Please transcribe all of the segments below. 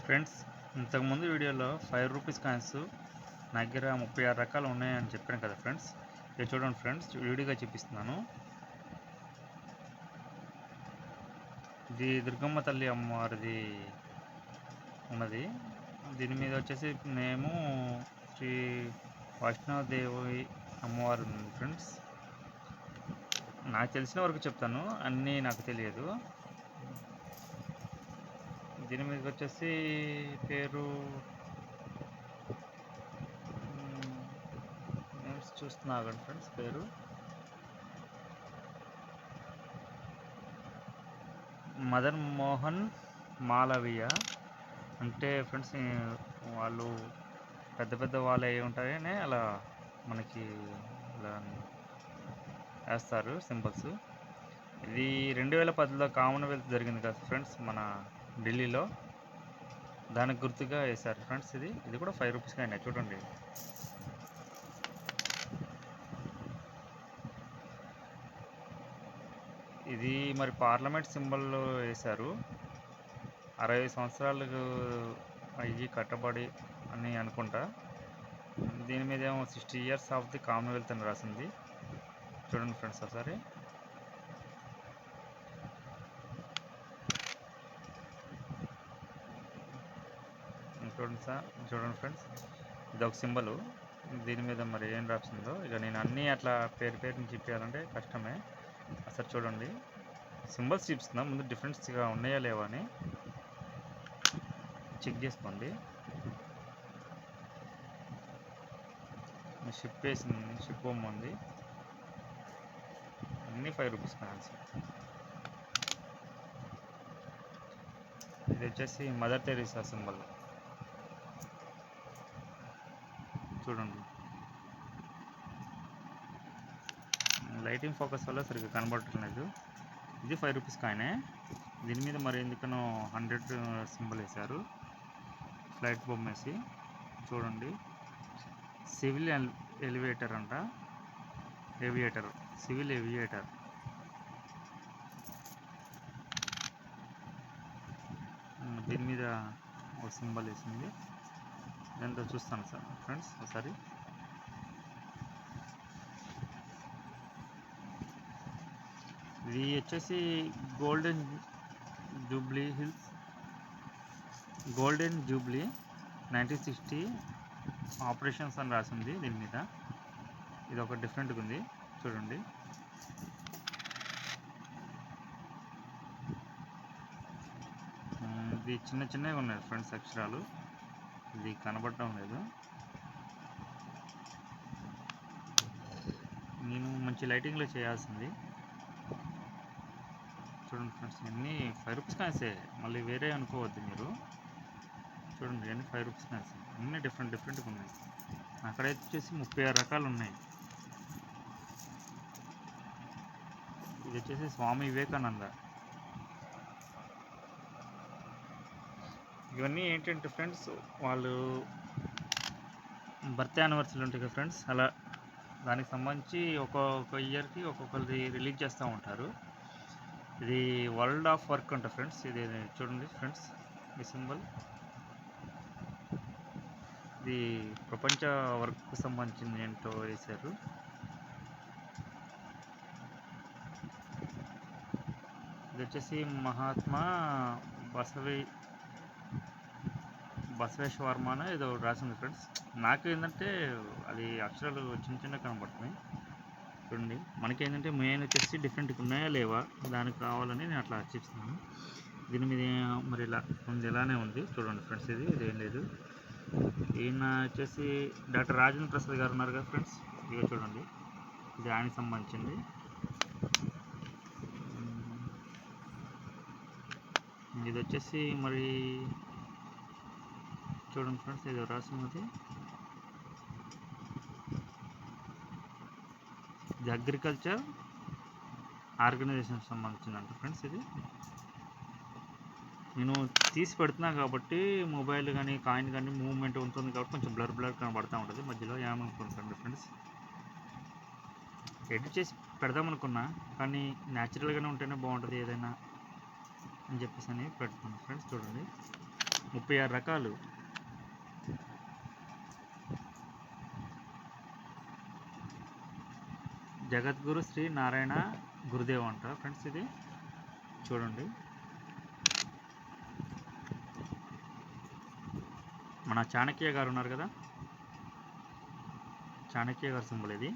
Friends, ఇంతకుముందు వీడియోలో 5 rupees coins నా దగ్గర 36 రకాలు ఉన్నాయని చెప్పాను కదా ఫ్రెండ్స్. ఇది చూడండి ఫ్రెండ్స్, వీడియోగా చూపిస్తున్నాను. ఇది దుర్గమ్మ తల్లి అమ్మవారిది ఉన్నది. దీని మీద వచ్చేసి మేము శ్రీ వైష్ణవదేవి అమ్మవారు ఉంది ఫ్రెండ్స్. నాకు తెలిసిన వరకు చెప్తాను, అన్నీ నాకు తెలియదు. దీని మీద వచ్చేసి పేరు చూస్తున్నా ఫ్రెండ్స్. పేరు మదన్ మోహన్ మాలవీయ. అంటే ఫ్రెండ్స్, వాళ్ళు పెద్ద పెద్ద వాళ్ళు అయి ఉంటాయని అలా మనకి ఇలా వేస్తారు సింబల్స్. ఇది 2010లో కామన్వెల్త్ జరిగింది కదా ఫ్రెండ్స్, మన ఢిల్లీలో. దానికి గుర్తుగా వేశారు ఫ్రెండ్స్. ఇది కూడా 5 రూపీస్కి అయినా చూడండి. ఇది మరి పార్లమెంట్ సింబల్ వేశారు. 60 సంవత్సరాలకు అయ్యి కట్టబడి అని అనుకుంటా. దీని మీద ఏమో 60 years ఆఫ్ ది కామన్వెల్త్ అని రాసింది. చూడండి ఫ్రెండ్స్ ఒకసారి. చూడండి ఫ్రెండ్స్, ఇది ఒక సింబలు. దీని మీద మరి ఏం రాసిందో ఇక నేను అన్నీ అట్లా పేరుని చెప్పాలంటే కష్టమే. అసలు చూడండి, సింబల్స్ చూపిస్తున్నా, ముందు డిఫరెన్స్గా ఉన్నాయా లేవా అని చెక్ చేసుకోండి. షిప్ వేసింది, షిప్ బొమ్మ ఉంది. అన్నీ 5 రూపీస్ కాయిన్స్. ఇది వచ్చేసి మదర్ తెరీసా సింబల్. చూడండి, లైటింగ్ ఫోకస్ వల్ల సరిగ్గా కనబడట్లేదు. ఇది 5 రూపీస్ కాయినే. దీని మీద మరి ఎందుకనో 100 సింబల్ వేశారు, ఫ్లైట్ బొమ్మ వేసి. చూడండి, సివిల్ ఎలివేటర్ అంట, ఏవియేటర్, సివిల్ ఏవియేటర్. దీని మీద ఒక సింబల్ వేసింది. ఎంతో చూస్తాను సార్ ఫ్రెండ్స్ ఒకసారి. ఇది వచ్చేసి golden Jubilee hills, golden Jubilee 1960 operations అని రాసింది దీని మీద. ఇది ఒక డిఫరెంట్గా ఉంది చూడండి. ఇది చిన్నగా ఉన్నాయి ఫ్రెండ్స్ అక్షరాలు, ఇది కనబడటం లేదు. నేను మంచి లైటింగ్లో చేయాల్సింది. చూడండి ఫ్రెండ్స్, ఇవన్నీ 5 రూపీస్ కాయిన్సే, మళ్ళీ వేరే అనుకోవద్దు మీరు. చూడండి, ఇవన్నీ 5 రూపీస్ కాయిన్స్, అన్నీ డిఫరెంట్గా ఉన్నాయి. అక్కడైతే వచ్చేసి 36 రకాలు ఉన్నాయి. ఇది వచ్చేసి స్వామి వివేకానంద. ఇవన్నీ ఏంటంటే ఫ్రెండ్స్, వాళ్ళు బర్త్డే యానివర్సరీలు ఉంటాయి కదా ఫ్రెండ్స్, అలా దానికి సంబంధించి ఒక్కొక్క ఇయర్కి ఒక్కొక్కరిది రిలీజ్ చేస్తూ ఉంటారు. ఇది వరల్డ్ ఆఫ్ వర్క్ అంట ఫ్రెండ్స్. ఇది చూడండి ఫ్రెండ్స్, ఈ సింబల్. ఇది ప్రపంచ వర్క్కు సంబంధించింది ఏంటో వేశారు. ఇది వచ్చేసి మహాత్మా బసవేశ్వర్మ ఏదో రాసింది ఫ్రెండ్స్. నాకు ఏంటంటే అది అక్షరాలు చిన్న కనబడుతున్నాయి. చూడండి, మనకేంటంటే మెయిన్ వచ్చేసి డిఫరెంట్గా ఉన్నాయా లేవా దానికి కావాలని నేను అట్లా చూస్తున్నాను. దీని మీద మరి ఇలా ఉంది, ఇలానే ఉంది చూడండి ఫ్రెండ్స్. ఇదేం లేదు. ఈయన వచ్చేసి డాక్టర్ రాజేంద్ర ప్రసాద్ గారు ఉన్నారు కదా ఫ్రెండ్స్. ఇక చూడండి, ఇది ఆయనకి సంబంధించింది. ఇది వచ్చేసి మరి చూడండి ఫ్రెండ్స్, ఇది రాసినది ఇది అగ్రికల్చర్ ఆర్గనైజేషన్ సంబంధించిందంట ఫ్రెండ్స్. ఇది నేను తీసి పెడుతున్నా కాబట్టి మొబైల్ కానీ కాయిన్ కానీ మూవ్మెంట్ ఉంటుంది కాబట్టి కొంచెం బ్లర్ కనబడుతూ ఉంటుంది మధ్యలో. ఏమనుకుంటాను ఫ్రెండ్స్, ఎడిట్ చేసి పెడదామనుకున్నా, కానీ న్యాచురల్గానే ఉంటేనే బాగుంటుంది ఏదైనా అని చెప్పేసి అని పెడుతున్నాను ఫ్రెండ్స్. చూడండి, 36 రకాలు. జగద్గురు శ్రీ నారాయణ గురుదేవ్ అంట ఫ్రెండ్స్. ఇది చూడండి, మన చాణక్య గారు ఉన్నారు కదా, చాణక్య గారు సింబల్ ఇది.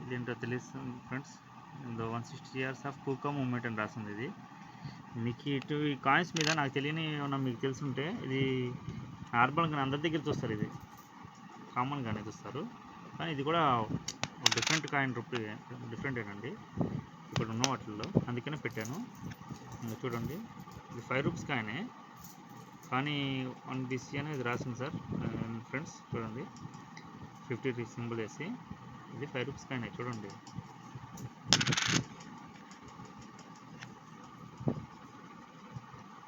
ఇదేంటో తెలుస్తుంది ఫ్రెండ్స్, 160 years ఆఫ్ కూకా మూమెంట్ అని రాసింది. ఇది మీకు ఇటు ఈ కాయిన్స్ మీద నాకు తెలియని ఏమన్నా మీకు తెలుసుంటే, ఇది నార్మల్గా అందరి దగ్గర చూస్తారు, ఇది కామన్గానే చూస్తారు, కానీ ఇది కూడా డిఫరెంట్ కాయిన్ రూపీ, డిఫరెంటేనండి ఇక్కడ ఉన్న వాటిల్లో, అందుకనే పెట్టాను. చూడండి, ఇది 5 రూపీస్ కాయినే, కానీ 1 BC అనేది రాసింది సార్ ఫ్రెండ్స్. చూడండి 50 సింబల్ వేసి, ఇది 5 రూపీస్ కాయినే చూడండి.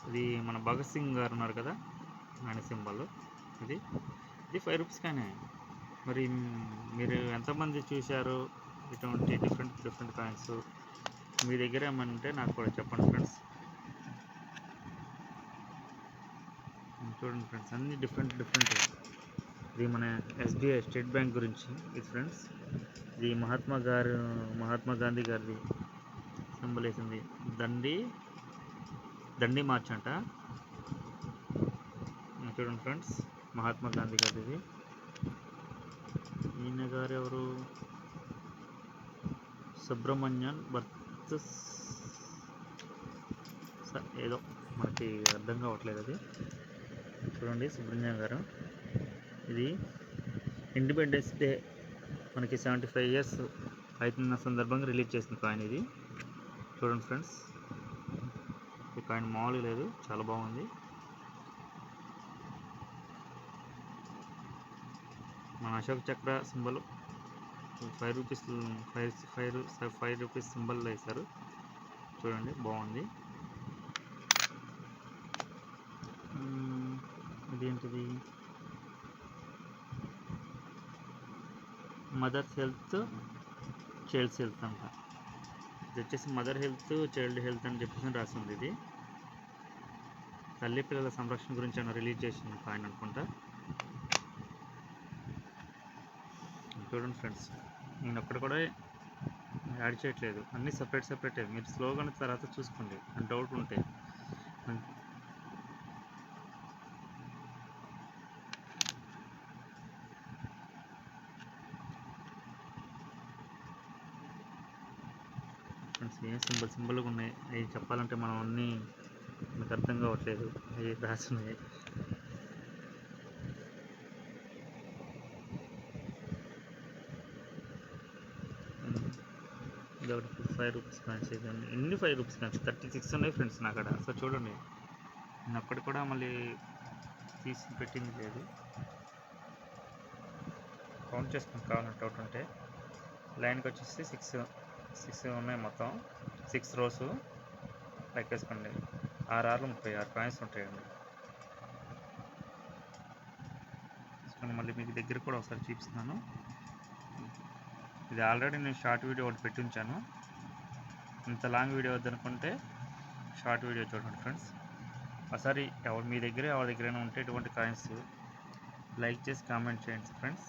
ఇది మన భగత్ సింగ్ గారు ఉన్నారు కదా, ఆయన సింబల్ ఇది. 5 రూపీస్ కాయినే. మరి మీరు ఎంతమంది చూశారు ఇటువంటి డిఫరెంట్ కాయిన్స్? మీ దగ్గర ఏమంటే నాకు కూడా చెప్పండి ఫ్రెండ్స్. చూడండి ఫ్రెండ్స్, అన్ని డిఫరెంట్. ఇది మన SBI స్టేట్ బ్యాంక్ గురించి ఇది ఫ్రెండ్స్. ఇది మహాత్మా గాంధీ గారిది సింబల్ వేసింది, దండి మార్చ్ అంట. చూడండి ఫ్రెండ్స్, మహాత్మా గాంధీ గారిది. ఈయన గారు ఎవరు? సుబ్రహ్మణ్యన్ బర్త్ ఏదో మనకి అర్థం కావట్లేదు అది. చూడండి సుబ్రహ్మణ్యం గారు. ఇది ఇండిపెండెన్స్ డే మనకి 75 years అవుతున్న సందర్భంగా రిలీజ్ చేసిన కాయిన్ ఇది. చూడండి ఫ్రెండ్స్, ఈ కాయిన్ మామూలుగా లేదు, చాలా బాగుంది. మన అశోక్ చక్ర సింబల్ 5 రూపీస్ సింబల్ వేశారు. చూడండి బాగుంది. ఇదేంటిది? మదర్స్ హెల్త్ చైల్డ్స్ హెల్త్ అంట. ఇది వచ్చేసి మదర్ హెల్త్ చైల్డ్ హెల్త్ అని చెప్పేసి రాసింది. ఇది తల్లి పిల్లల సంరక్షణ గురించి అన్న రిలీజ్ చేసిన కాయిన్ అనుకుంటా. చూడండి ఫ్రెండ్స్, నేను ఒక్కటి కూడా యాడ్ చేయట్లేదు, అన్నీ సెపరేట్. మీరు స్లోగా తర్వాత చూసుకోండి, డౌట్ ఉంటే. ఫ్రెండ్స్, ఏం సింబల్గా ఉన్నాయి, అవి చెప్పాలంటే మనం అన్నీ మీకు అర్థం కావట్లేదు, అవి రాసినాయి. ఇది ఒకటి 5 రూపీస్ కాయిన్స్. ఎన్ని 5 రూపీస్ కాయిన్స్? 36 ఉన్నాయి ఫ్రెండ్స్ నా కాడ. సో చూడండి, నేను అక్కడి కూడా మళ్ళీ తీసి పెట్టింది లేదు, కౌంట్ చేసుకుని కావాలంటే డౌట్ ఉంటే. లైన్కి వచ్చేసి 6 ఉన్నాయి, మొత్తం 6 rows లెక్కేసుకోండి. 6 6 36 కాయిన్స్ ఉంటాయండి. మళ్ళీ మీకు దగ్గర కూడా ఒకసారి చూపిస్తున్నాను. ఇది ఆల్రెడీ నేను షార్ట్ వీడియో ఒకటి పెట్టి ఉంచాను, ఇంత లాంగ్ వీడియో వద్దనుకుంటే షార్ట్ వీడియో చూడండి ఫ్రెండ్స్. ఒకసారి మీ దగ్గర ఎవరి దగ్గరైనా ఉంటే ఇటువంటి కాయిన్స్ లైక్ చేసి కామెంట్ చేయండి ఫ్రెండ్స్.